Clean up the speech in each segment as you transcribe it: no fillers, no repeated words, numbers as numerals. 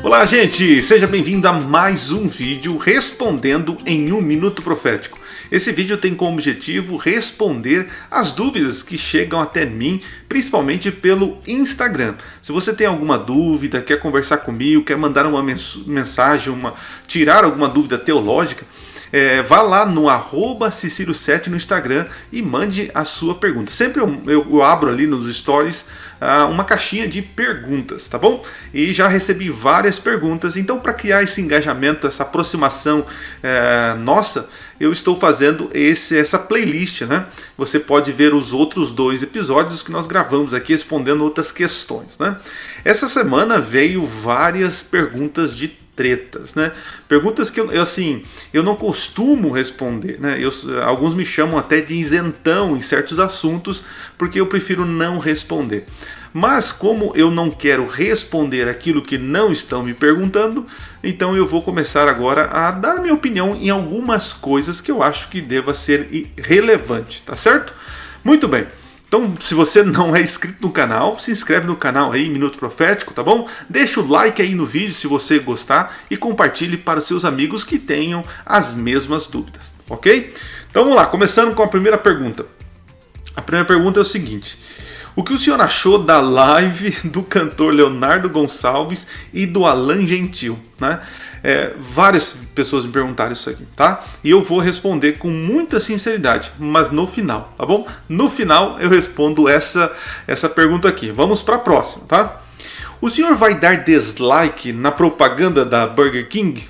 Olá, gente! Seja bem-vindo a mais um vídeo respondendo em um minuto profético. Esse vídeo tem como objetivo responder as dúvidas que chegam até mim, principalmente pelo Instagram. Se você tem alguma dúvida, quer conversar comigo, quer mandar uma mensagem, tirar alguma dúvida teológica, vá lá no @Cicílio7 no Instagram e mande a sua pergunta. Sempre eu abro ali nos stories uma caixinha de perguntas, tá bom? E já recebi várias perguntas, então para criar esse engajamento, essa aproximação nossa, eu estou fazendo essa playlist, né? Você pode ver os outros 2 episódios que nós gravamos aqui respondendo outras questões, né? Essa semana veio várias perguntas de tretas, né? Perguntas que eu não costumo responder, né? Alguns me chamam até de isentão em certos assuntos porque eu prefiro não responder. Mas como eu não quero responder aquilo que não estão me perguntando, então eu vou começar agora a dar minha opinião em algumas coisas que eu acho que deva ser relevante, tá certo? Muito bem. Então, se você não é inscrito no canal, se inscreve no canal aí, Minuto Profético, tá bom? Deixa o like aí no vídeo se você gostar e compartilhe para os seus amigos que tenham as mesmas dúvidas, ok? Então vamos lá, começando com a primeira pergunta. A primeira pergunta é o seguinte: o que o senhor achou da live do cantor Leonardo Gonçalves e do Alan Gentil, né? Várias pessoas me perguntaram isso aqui, tá? E eu vou responder com muita sinceridade, mas no final, tá bom? No final eu respondo essa pergunta aqui. Vamos para a próxima, tá? O senhor vai dar dislike na propaganda da Burger King?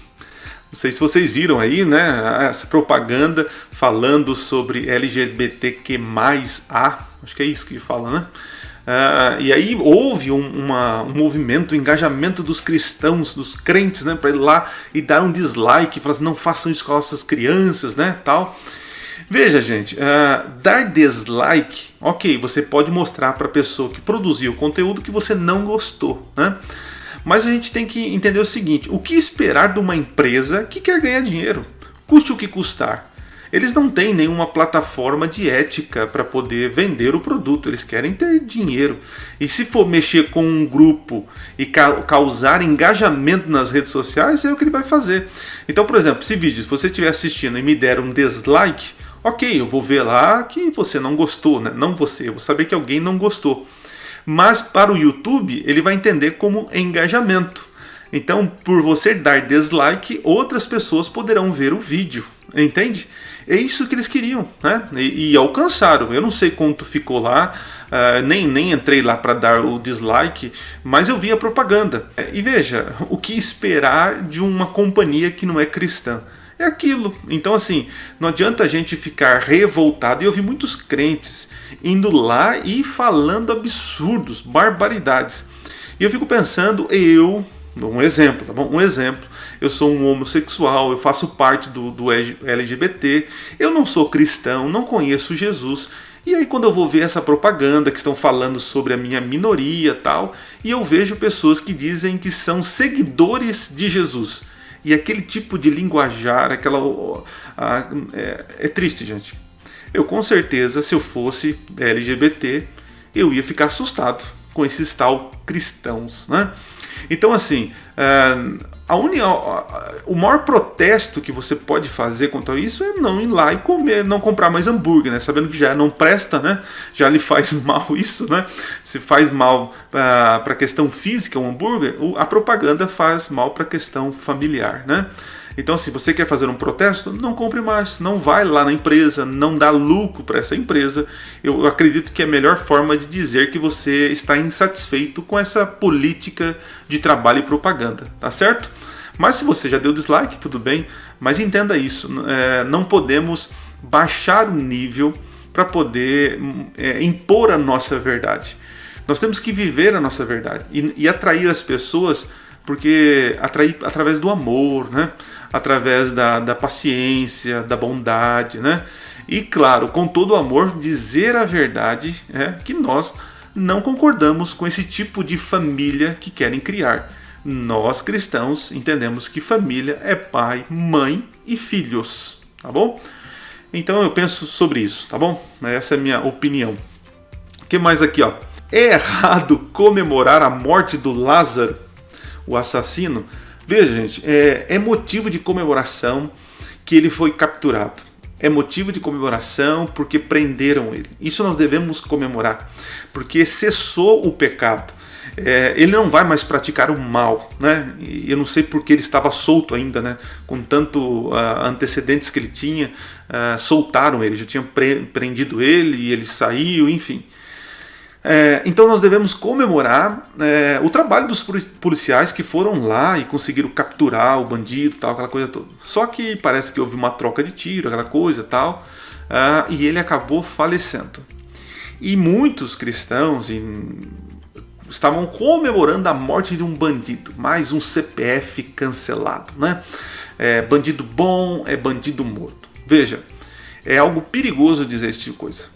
Não sei se vocês viram aí, né? Essa propaganda falando sobre LGBTQ+A, acho que é isso que fala, né? E aí houve um movimento, um engajamento dos cristãos, dos crentes, né, para ir lá e dar um dislike, falar assim, não façam isso com nossas crianças, né, tal. Veja, gente, dar dislike, ok, você pode mostrar para a pessoa que produziu o conteúdo que você não gostou, né? Mas a gente tem que entender o seguinte: o que esperar de uma empresa que quer ganhar dinheiro? Custe o que custar. Eles não têm nenhuma plataforma de ética para poder vender o produto, eles querem ter dinheiro. E se for mexer com um grupo e causar engajamento nas redes sociais, é o que ele vai fazer. Então, por exemplo, se você estiver assistindo e me der um dislike, ok, eu vou ver lá que você não gostou, né? Não você, eu vou saber que alguém não gostou. Mas para o YouTube, ele vai entender como engajamento. Então, por você dar dislike, outras pessoas poderão ver o vídeo, entende? É isso que eles queriam, né? E alcançaram. Eu não sei quanto ficou lá, nem entrei lá para dar o dislike, mas eu vi a propaganda. E veja, o que esperar de uma companhia que não é cristã? É aquilo. Então, assim, não adianta a gente ficar revoltado. E eu vi muitos crentes indo lá e falando absurdos, barbaridades. E eu fico pensando, um exemplo, tá bom? Um exemplo. Eu sou um homossexual, eu faço parte do LGBT, eu não sou cristão, não conheço Jesus. E aí quando eu vou ver essa propaganda que estão falando sobre a minha minoria e tal, e eu vejo pessoas que dizem que são seguidores de Jesus. E aquele tipo de linguajar, é triste, gente. Eu com certeza, se eu fosse LGBT, eu ia ficar assustado com esses tal cristãos, né? Então, assim, o maior protesto que você pode fazer contra isso é não ir lá e comer, não comprar mais hambúrguer, né? Sabendo que já não presta, né? Já lhe faz mal isso, né? Se faz mal para a questão física o hambúrguer, a propaganda faz mal para a questão familiar, né? Então, se você quer fazer um protesto, não compre mais, não vai lá na empresa, não dá lucro para essa empresa. Eu acredito que é a melhor forma de dizer que você está insatisfeito com essa política de trabalho e propaganda, tá certo? Mas se você já deu dislike, tudo bem, mas entenda isso, não podemos baixar o nível para poder impor a nossa verdade. Nós temos que viver a nossa verdade e atrair as pessoas, porque atrair através do amor, né? Através da paciência, da bondade, né? E claro, com todo o amor, dizer a verdade que nós não concordamos com esse tipo de família que querem criar. Nós cristãos entendemos que família é pai, mãe e filhos, tá bom? Então eu penso sobre isso, tá bom? Essa é a minha opinião. O que mais aqui, ó? É errado comemorar a morte do Lázaro? o assassino. Veja, gente, é motivo de comemoração que ele foi capturado. É motivo de comemoração porque prenderam ele. Isso nós devemos comemorar, porque cessou o pecado. Ele não vai mais praticar o mal, né? E eu não sei porque ele estava solto ainda, né? Com tanto antecedentes que ele tinha, soltaram ele, já tinham prendido ele e ele saiu, enfim. Então nós devemos comemorar o trabalho dos policiais que foram lá e conseguiram capturar o bandido, tal, aquela coisa toda. Só que parece que houve uma troca de tiro, aquela coisa tal, e ele acabou falecendo. E muitos cristãos estavam comemorando a morte de um bandido, mais um CPF cancelado, né? Bandido bom é bandido morto. Veja, é algo perigoso dizer esse tipo de coisa.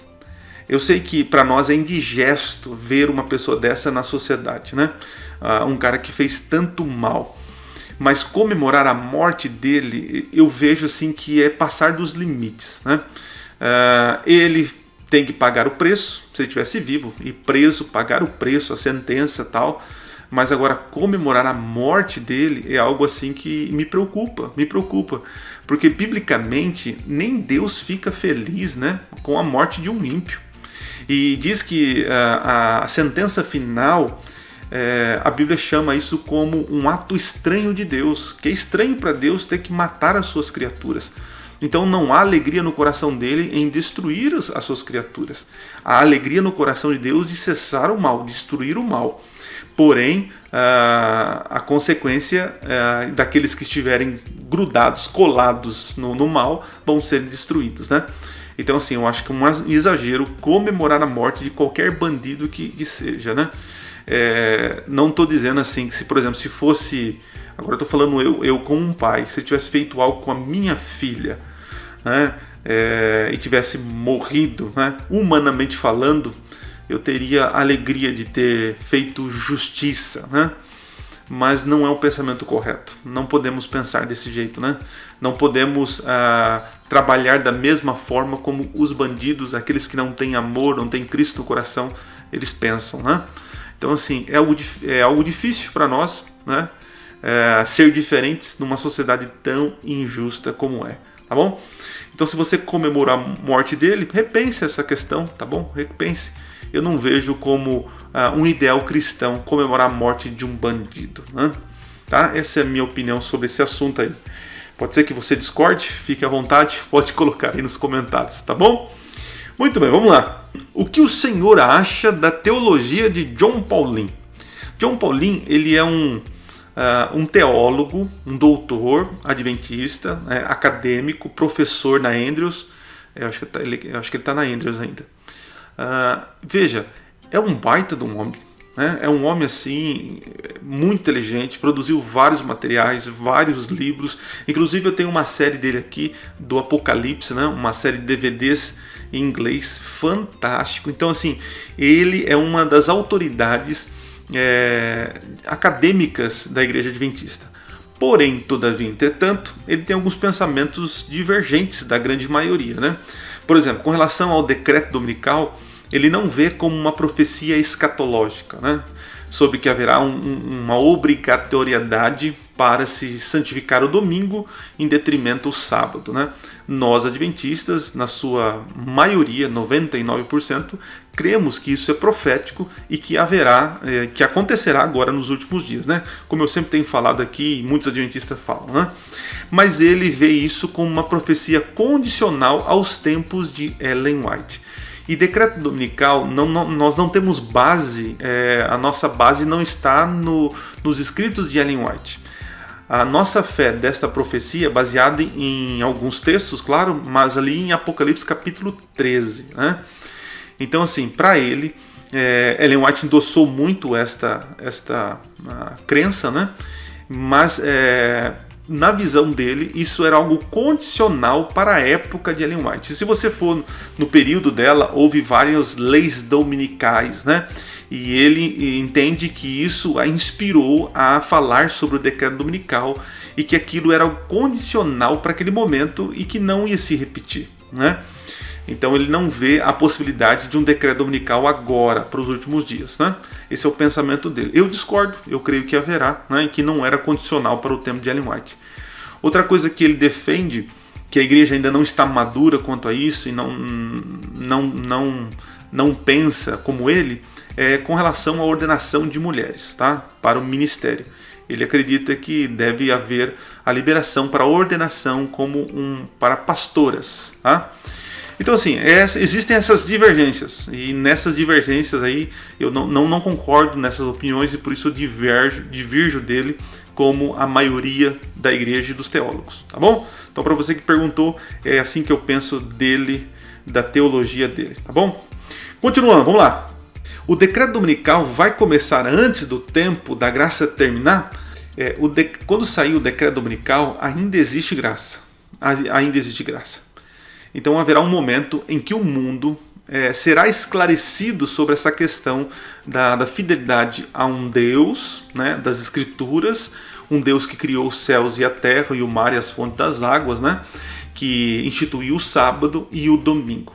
Eu sei que para nós é indigesto ver uma pessoa dessa na sociedade, né? Um cara que fez tanto mal. Mas comemorar a morte dele, eu vejo assim que é passar dos limites, né? Ele tem que pagar o preço, se ele estivesse vivo e preso, pagar o preço, a sentença e tal. Mas agora comemorar a morte dele é algo assim que me preocupa. Porque biblicamente nem Deus fica feliz, né, com a morte de um ímpio. E diz que a sentença final, a Bíblia chama isso como um ato estranho de Deus, que é estranho para Deus ter que matar as suas criaturas. Então não há alegria no coração dele em destruir as suas criaturas. Há alegria no coração de Deus de cessar o mal, destruir o mal. Porém, a consequência daqueles que estiverem grudados, colados no mal, vão ser destruídos, né? Então, assim, eu acho que é um exagero comemorar a morte de qualquer bandido que seja, né? Não estou dizendo assim que, se, por exemplo, se fosse... Agora eu estou falando eu como um pai. Se eu tivesse feito algo com a minha filha, né? E tivesse morrido, né? Humanamente falando, eu teria a alegria de ter feito justiça, né? Mas não é o pensamento correto. Não podemos pensar desse jeito, né? Não podemos trabalhar da mesma forma como os bandidos, aqueles que não têm amor, não têm Cristo no coração, eles pensam, né? Então, assim, é algo difícil para nós, né? Ser diferentes numa sociedade tão injusta como é, tá bom? Então, se você comemorar a morte dele, repense essa questão, tá bom? Repense. Eu não vejo como um ideal cristão comemorar a morte de um bandido, né? Tá? Essa é a minha opinião sobre esse assunto aí. Pode ser que você discorde, fique à vontade, pode colocar aí nos comentários, tá bom? Muito bem, vamos lá. O que o senhor acha da teologia de John Paulin? John Paulin, ele é um teólogo, um doutor adventista, acadêmico, professor na Andrews. Eu acho que ele está na Andrews ainda. Veja, é um baita de um homem, né? É um homem assim muito inteligente, produziu vários materiais, vários livros. Inclusive eu tenho uma série dele aqui do Apocalipse, né? Uma série de DVDs em inglês, fantástico. Então, assim, ele é uma das autoridades acadêmicas da Igreja Adventista. Porém, todavia, entretanto, ele tem alguns pensamentos divergentes da grande maioria, né? Por exemplo, com relação ao decreto dominical, ele não vê como uma profecia escatológica, né? Sobre que haverá uma obrigatoriedade para se santificar o domingo em detrimento do sábado, né? Nós, adventistas, na sua maioria, 99%, cremos que isso é profético e que que acontecerá agora nos últimos dias, né? Como eu sempre tenho falado aqui, e muitos adventistas falam, né? Mas ele vê isso como uma profecia condicional aos tempos de Ellen White. E decreto dominical, nós não temos base, a nossa base não está nos escritos de Ellen White. A nossa fé desta profecia é baseada em alguns textos, claro, mas ali em Apocalipse capítulo 13, né? Então, assim, para ele, Ellen White endossou muito esta crença, né? Mas na visão dele, isso era algo condicional para a época de Ellen White. E se você for no período dela, houve várias leis dominicais, né? E ele entende que isso a inspirou a falar sobre o decreto dominical e que aquilo era condicional para aquele momento e que não ia se repetir, né? Então ele não vê a possibilidade de um decreto dominical agora, para os últimos dias, né? Esse é o pensamento dele. Eu discordo, eu creio que haverá, né? E que não era condicional para o tempo de Ellen White. Outra coisa que ele defende, que a igreja ainda não está madura quanto a isso e não pensa como ele, é com relação à ordenação de mulheres, tá? Para o ministério. Ele acredita que deve haver a liberação para a ordenação para pastoras, tá? Então assim, existem essas divergências, e nessas divergências aí eu não concordo nessas opiniões, e por isso eu divirjo dele como a maioria da igreja e dos teólogos, tá bom? Então para você que perguntou, é assim que eu penso dele, da teologia dele, tá bom? Continuando, vamos lá. O decreto dominical vai começar antes do tempo da graça terminar? Quando sair o decreto dominical, ainda existe graça. Ainda existe graça. Então haverá um momento em que o mundo será esclarecido sobre essa questão da fidelidade a um Deus, né, das Escrituras, um Deus que criou os céus e a terra e o mar e as fontes das águas, né, que instituiu o sábado e o domingo.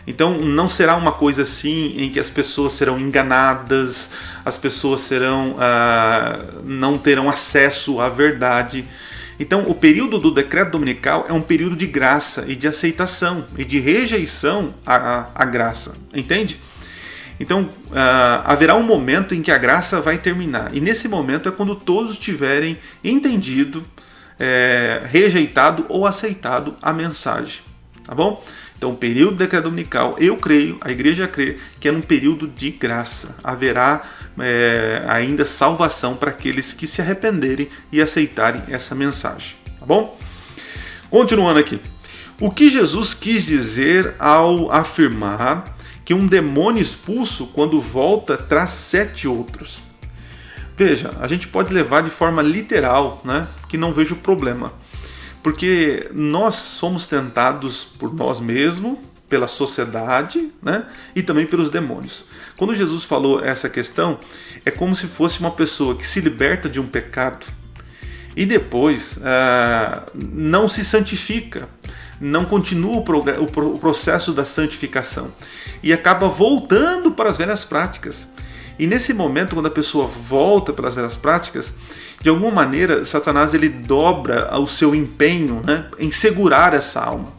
Então não será uma coisa assim em que as pessoas serão enganadas, as pessoas não terão acesso à verdade. Então o período do decreto dominical é um período de graça e de aceitação e de rejeição à graça, entende? Então haverá um momento em que a graça vai terminar, e nesse momento é quando todos tiverem entendido, rejeitado ou aceitado a mensagem, tá bom? Então o período do decreto dominical, eu creio, a igreja crê, que é um período de graça. Haverá ainda salvação para aqueles que se arrependerem e aceitarem essa mensagem, tá bom? Continuando aqui. O que Jesus quis dizer ao afirmar que um demônio expulso, quando volta, traz 7 outros? Veja, a gente pode levar de forma literal, né? Que não vejo problema. Porque nós somos tentados por nós mesmos, pela sociedade, né? E também pelos demônios. Quando Jesus falou essa questão, é como se fosse uma pessoa que se liberta de um pecado e depois não se santifica, não continua o processo da santificação e acaba voltando para as velhas práticas. E nesse momento, quando a pessoa volta para as velhas práticas, de alguma maneira, Satanás ele dobra o seu empenho, né, em segurar essa alma.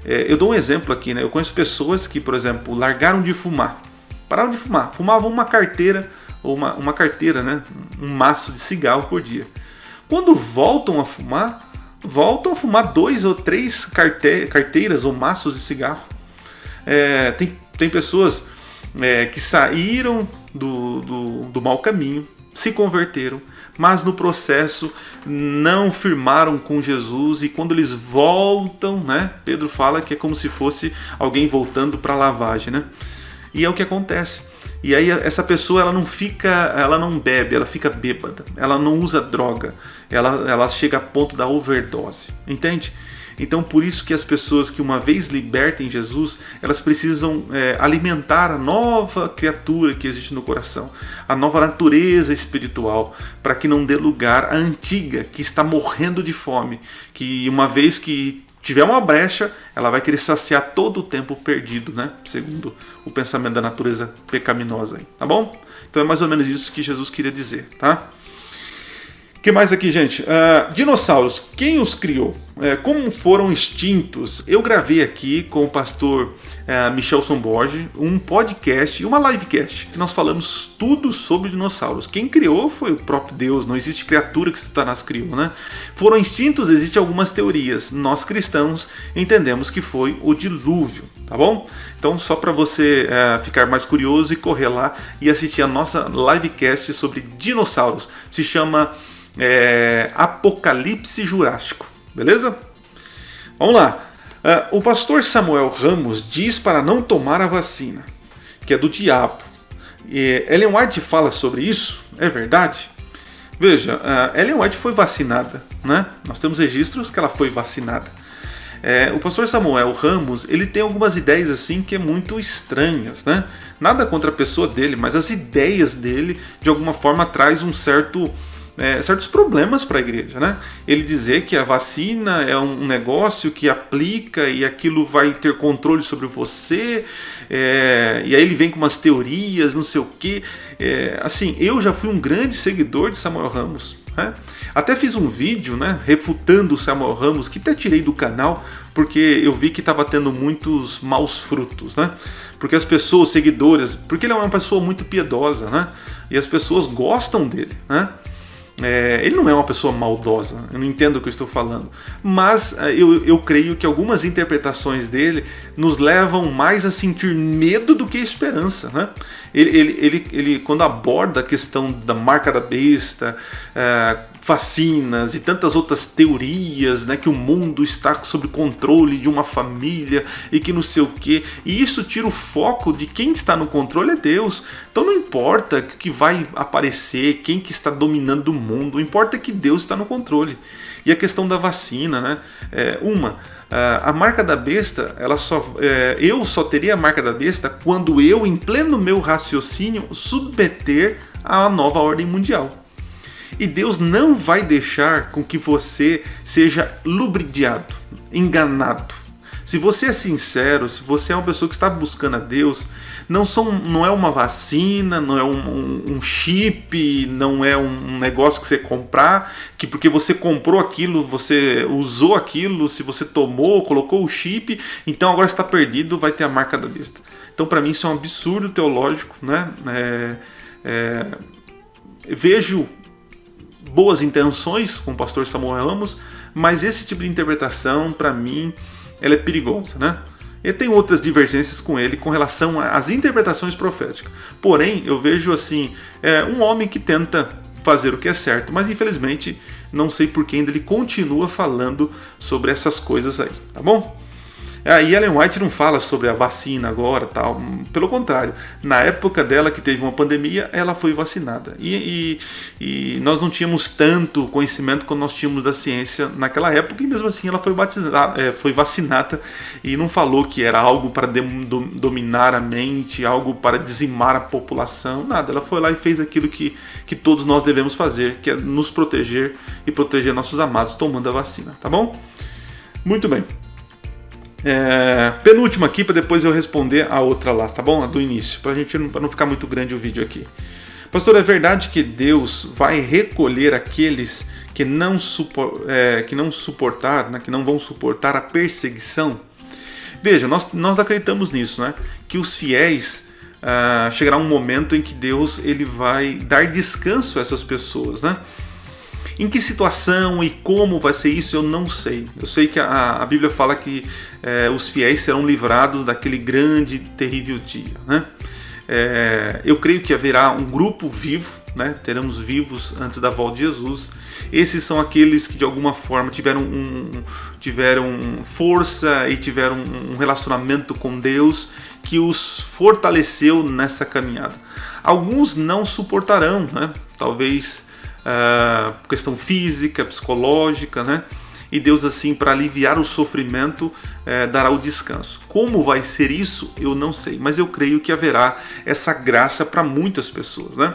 Eu dou um exemplo aqui, né? Eu conheço pessoas que, por exemplo, largaram de fumar, pararam de fumar, fumavam uma carteira, ou uma carteira, né, um maço de cigarro por dia. Quando voltam a fumar 2 ou 3 carteiras ou maços de cigarro. Tem pessoas que saíram do mau caminho, se converteram, mas no processo não firmaram com Jesus, e quando eles voltam, né, Pedro fala que é como se fosse alguém voltando para a lavagem, né? E é o que acontece. E aí essa pessoa ela não bebe, ela fica bêbada, ela não usa droga, ela chega a ponto da overdose, entende? Então por isso que as pessoas que uma vez libertem Jesus, elas precisam alimentar a nova criatura que existe no coração, a nova natureza espiritual, para que não dê lugar à antiga que está morrendo de fome, que uma vez que tiver uma brecha, ela vai querer saciar todo o tempo perdido, né? Segundo o pensamento da natureza pecaminosa aí, tá bom? Então é mais ou menos isso que Jesus queria dizer, tá? O que mais aqui, gente? Dinossauros, quem os criou? Como foram extintos? Eu gravei aqui com o pastor Michelson Borges um podcast e uma livecast que nós falamos tudo sobre dinossauros. Quem criou foi o próprio Deus, não existe criatura que Satanás criou, né? Foram extintos, existem algumas teorias. Nós cristãos entendemos que foi o dilúvio, tá bom? Então só para você ficar mais curioso e correr lá e assistir a nossa livecast sobre dinossauros. Se chama Apocalipse Jurássico, beleza? Vamos lá. O pastor Samuel Ramos diz para não tomar a vacina, que é do diabo. Ellen White fala sobre isso, é verdade? Veja, Ellen White foi vacinada, né? Nós temos registros que ela foi vacinada. O pastor Samuel Ramos, ele tem algumas ideias assim que é muito estranhas, né? Nada contra a pessoa dele, mas as ideias dele de alguma forma traz um certo certos problemas para a igreja, né? Ele dizer que a vacina é um negócio que aplica e aquilo vai ter controle sobre você, e aí ele vem com umas teorias, não sei o quê. Assim, eu já fui um grande seguidor de Samuel Ramos, né? Até fiz um vídeo, né, refutando o Samuel Ramos, que até tirei do canal, porque eu vi que estava tendo muitos maus frutos, né? Porque as pessoas, seguidoras, porque ele é uma pessoa muito piedosa, né? E as pessoas gostam dele, né? Ele não é uma pessoa maldosa, eu não entendo o que eu estou falando, mas eu creio que algumas interpretações dele nos levam mais a sentir medo do que esperança, né? Ele quando aborda a questão da marca da besta, vacinas e tantas outras teorias, né, que o mundo está sob controle de uma família e que não sei o que, e isso tira o foco de quem está no controle é Deus. Então não importa o que vai aparecer, quem que está dominando o mundo, o importa é que Deus está no controle. E a questão da vacina, né, a marca da besta, eu só teria a marca da besta quando eu, em pleno meu raciocínio, submeter à nova ordem mundial. E Deus não vai deixar com que você seja ludibriado, enganado. Se você é sincero, se você é uma pessoa que está buscando a Deus, não é uma vacina, não é um chip, não é um negócio que você comprar, que porque você comprou aquilo, você usou aquilo, se você tomou, colocou o chip, então agora está perdido, vai ter a marca da besta. Então para mim isso é um absurdo teológico, né? Vejo boas intenções com o pastor Samuel Ramos, mas esse tipo de interpretação, para mim, ela é perigosa, né? E tem outras divergências com ele com relação às interpretações proféticas. Porém, eu vejo assim, um homem que tenta fazer o que é certo, mas infelizmente não sei por que ainda ele continua falando sobre essas coisas aí, tá bom? E Ellen White não fala sobre a vacina agora, tal. Pelo contrário, na época dela que teve uma pandemia, ela foi vacinada. E nós não tínhamos tanto conhecimento quanto nós tínhamos da ciência naquela época, e mesmo assim ela foi vacinada e não falou que era algo para dominar a mente, algo para dizimar a população, nada. Ela foi lá e fez aquilo que todos nós devemos fazer, que é nos proteger e proteger nossos amados tomando a vacina, tá bom? Muito bem. Penúltima aqui para depois eu responder a outra lá, tá bom? A do início, para não ficar muito grande o vídeo aqui. Pastor, é verdade que Deus vai recolher aqueles que não suportar, né, que não vão suportar a perseguição? Veja, nós acreditamos nisso, né? Que os fiéis chegará um momento em que Deus ele vai dar descanso a essas pessoas, né? Em que situação e como vai ser isso, eu não sei. Eu sei que a Bíblia fala que os fiéis serão livrados daquele grande e terrível dia, né? Eu creio que haverá um grupo vivo, né? Teremos vivos antes da volta de Jesus. Esses são aqueles que de alguma forma tiveram força e tiveram um relacionamento com Deus que os fortaleceu nessa caminhada. Alguns não suportarão, né? Talvez questão física, psicológica, né? E Deus, assim, para aliviar o sofrimento, dará o descanso. Como vai ser isso, eu não sei, mas eu creio que haverá essa graça para muitas pessoas, né?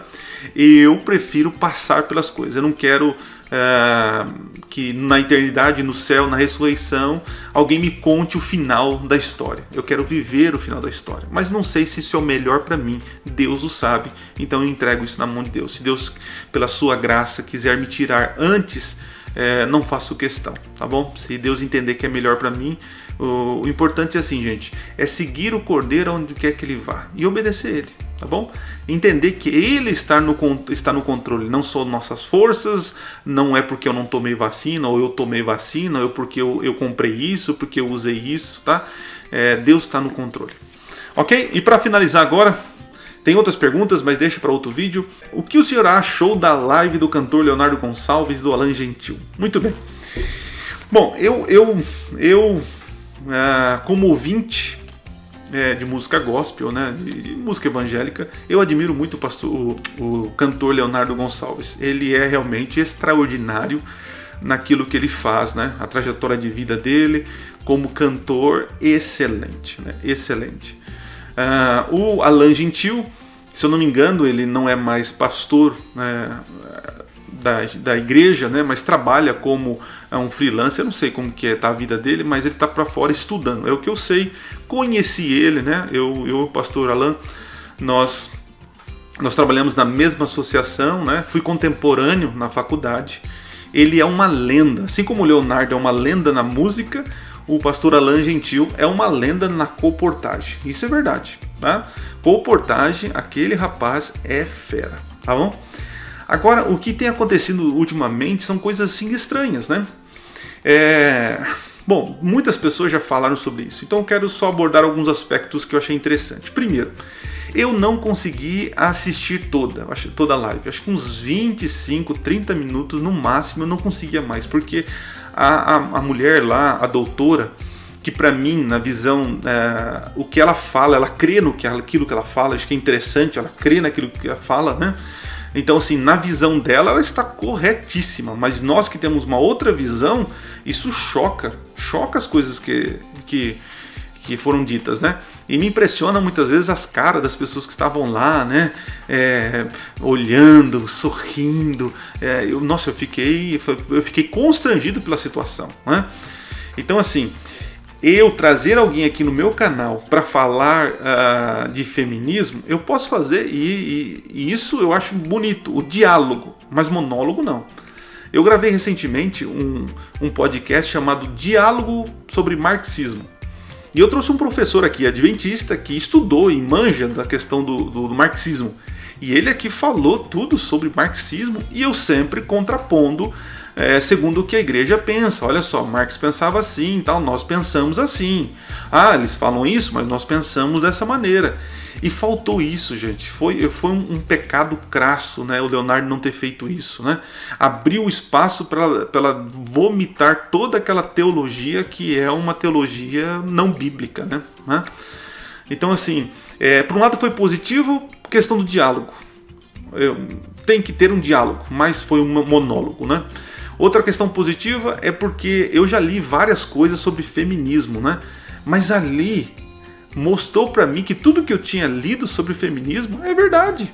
Eu prefiro passar pelas coisas. Eu não quero que na eternidade, no céu, na ressurreição, alguém me conte o final da história. Eu quero viver o final da história, mas não sei se isso é o melhor para mim. Deus o sabe, então eu entrego isso na mão de Deus. Se Deus, pela sua graça, quiser me tirar antes, não faço questão, tá bom? Se Deus entender que é melhor para mim, o importante é assim, gente, é seguir o Cordeiro onde quer que ele vá e obedecer ele, tá bom? Entender que ele está no controle, não são nossas forças, não é porque eu não tomei vacina, ou eu tomei vacina, ou porque eu comprei isso, porque eu usei isso, tá? Deus está no controle. Ok? E para finalizar agora, tem outras perguntas, mas deixa para outro vídeo. O que o senhor achou da live do cantor Leonardo Gonçalves e do Alan Gentil? Muito bem. Bom, eu como ouvinte de música gospel, né, de música evangélica, eu admiro muito o cantor Leonardo Gonçalves. Ele é realmente extraordinário naquilo que ele faz, né? A trajetória de vida dele como cantor, excelente, né? Excelente. O Alan Gentil, se eu não me engano, ele não é mais pastor, né, da igreja, né, mas trabalha como um freelancer. Eu não sei como que tá a vida dele, mas ele está para fora estudando, é o que eu sei. Conheci ele, né, eu e o pastor Alan, nós trabalhamos na mesma associação, né, fui contemporâneo na faculdade. Ele é uma lenda, assim como o Leonardo é uma lenda na música, o pastor Alan Gentil é uma lenda na colportagem. Isso é verdade, tá? Colportagem, aquele rapaz é fera, tá bom? Agora, o que tem acontecido ultimamente são coisas assim estranhas, né? Bom, muitas pessoas já falaram sobre isso, então eu quero só abordar alguns aspectos que eu achei interessante. Primeiro, eu não consegui assistir toda a live. Acho que uns 25, 30 minutos no máximo eu não conseguia mais, porque a mulher lá, a doutora, que pra mim, na visão, o que ela fala, ela crê aquilo que ela fala, acho que é interessante, ela crê naquilo que ela fala, né? Então, assim, na visão dela, ela está corretíssima, mas nós que temos uma outra visão, isso choca as coisas que foram ditas, né? E me impressiona muitas vezes as caras das pessoas que estavam lá, né? Olhando, sorrindo. Eu fiquei constrangido pela situação, né? Então, assim, eu trazer alguém aqui no meu canal para falar de feminismo, eu posso fazer, e isso eu acho bonito, o diálogo, mas monólogo não. Eu gravei recentemente um podcast chamado Diálogo sobre Marxismo. E eu trouxe um professor aqui, adventista, que estudou e manja da questão do marxismo. E ele aqui falou tudo sobre marxismo, e eu sempre contrapondo segundo o que a igreja pensa. Olha só, Marx pensava assim, tal, nós pensamos assim. Eles falam isso, mas nós pensamos dessa maneira. E faltou isso, gente. Foi um pecado crasso, né, o Leonardo não ter feito isso, né? Abriu espaço para ela vomitar toda aquela teologia que é uma teologia não bíblica, né? Então, assim, por um lado foi positivo, questão do diálogo. Tem que ter um diálogo, mas foi um monólogo, né? Outra questão positiva é porque eu já li várias coisas sobre feminismo, né? Mas ali mostrou para mim que tudo que eu tinha lido sobre feminismo é verdade.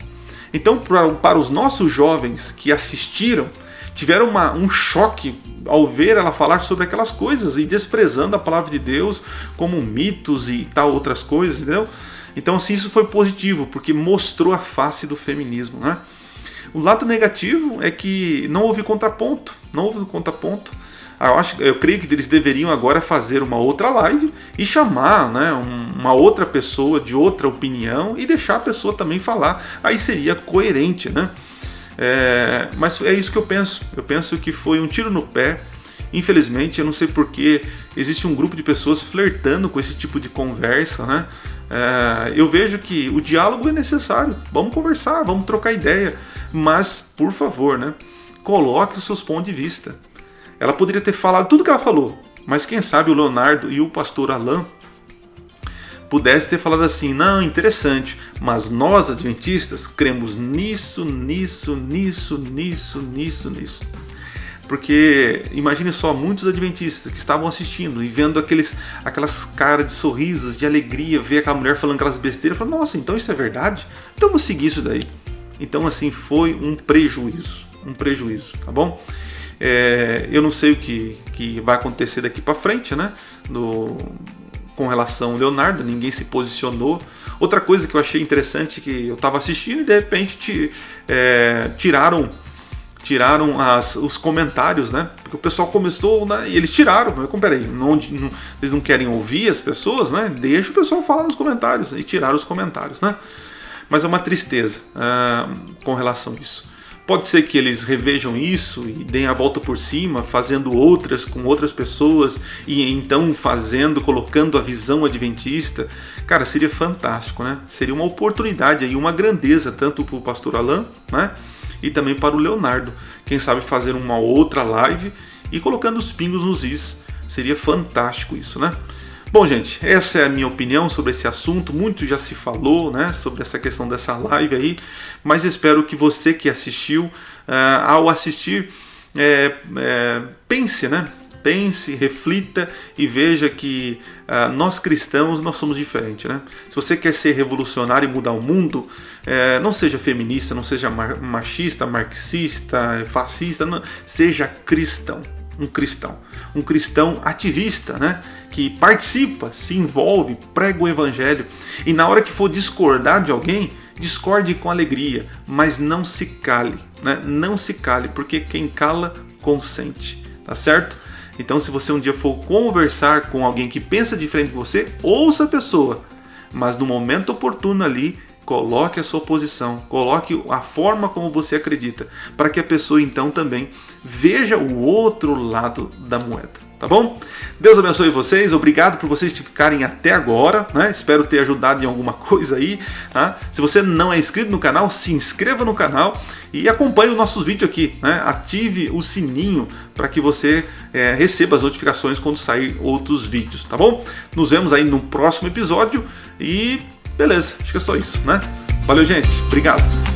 Então, para os nossos jovens que assistiram, tiveram um choque ao ver ela falar sobre aquelas coisas e desprezando a palavra de Deus como mitos e tal outras coisas, entendeu? Então, assim, isso foi positivo, porque mostrou a face do feminismo, né? O lado negativo é que não houve contraponto. Eu creio que eles deveriam agora fazer uma outra live e chamar, né, uma outra pessoa de outra opinião e deixar a pessoa também falar. Aí seria coerente, né? Mas é isso que eu penso. Eu penso que foi um tiro no pé. Infelizmente, eu não sei porque existe um grupo de pessoas flertando com esse tipo de conversa, né? Eu vejo que o diálogo é necessário. Vamos conversar, vamos trocar ideia. Mas, por favor, né, coloque os seus pontos de vista. Ela poderia ter falado tudo que ela falou, mas quem sabe o Leonardo e o pastor Alan pudessem ter falado assim: não, interessante, mas nós adventistas cremos nisso. Porque imagine só, muitos adventistas que estavam assistindo e vendo aquelas caras de sorrisos, de alegria, ver aquela mulher falando aquelas besteiras, falaram: nossa, então isso é verdade? Então eu vou seguir isso daí. Então, assim, foi um prejuízo, tá bom? Eu não sei o que vai acontecer daqui para frente, né? Com relação ao Leonardo, ninguém se posicionou. Outra coisa que eu achei interessante, que eu estava assistindo e de repente tiraram os comentários, né? Porque o pessoal começou, né, e eles tiraram. Mas peraí, eles não querem ouvir as pessoas, né? Deixa o pessoal falar nos comentários. E tiraram os comentários, né? Mas é uma tristeza com relação a isso. Pode ser que eles revejam isso e deem a volta por cima, fazendo outras com outras pessoas e então colocando a visão adventista. Cara, seria fantástico, né? Seria uma oportunidade aí, uma grandeza, tanto para o pastor Alan, né? E também para o Leonardo. Quem sabe fazer uma outra live e colocando os pingos nos is. Seria fantástico isso, né? Bom, gente, essa é a minha opinião sobre esse assunto. Muito já se falou, né, sobre essa questão dessa live aí, mas espero que você que assistiu, ao assistir, pense, né? pense, reflita e veja que nós cristãos, nós somos diferentes, né? Se você quer ser revolucionário e mudar o mundo, não seja feminista, não seja machista, marxista, fascista, não, seja cristão. Um cristão ativista, né? Que participa, se envolve, prega o evangelho, e na hora que for discordar de alguém, discorde com alegria, mas não se cale, né? Não se cale, porque quem cala consente, tá certo? Então, se você um dia for conversar com alguém que pensa diferente de você, ouça a pessoa, mas no momento oportuno ali, coloque a sua posição, coloque a forma como você acredita, para que a pessoa então também veja o outro lado da moeda, tá bom? Deus abençoe vocês, obrigado por vocês ficarem até agora, né? Espero ter ajudado em alguma coisa aí, tá? Se você não é inscrito no canal, se inscreva no canal e acompanhe os nossos vídeos aqui, né? Ative o sininho para que você receba as notificações quando sair outros vídeos, tá bom? Nos vemos aí no próximo episódio e beleza, acho que é só isso, né? Valeu, gente. Obrigado.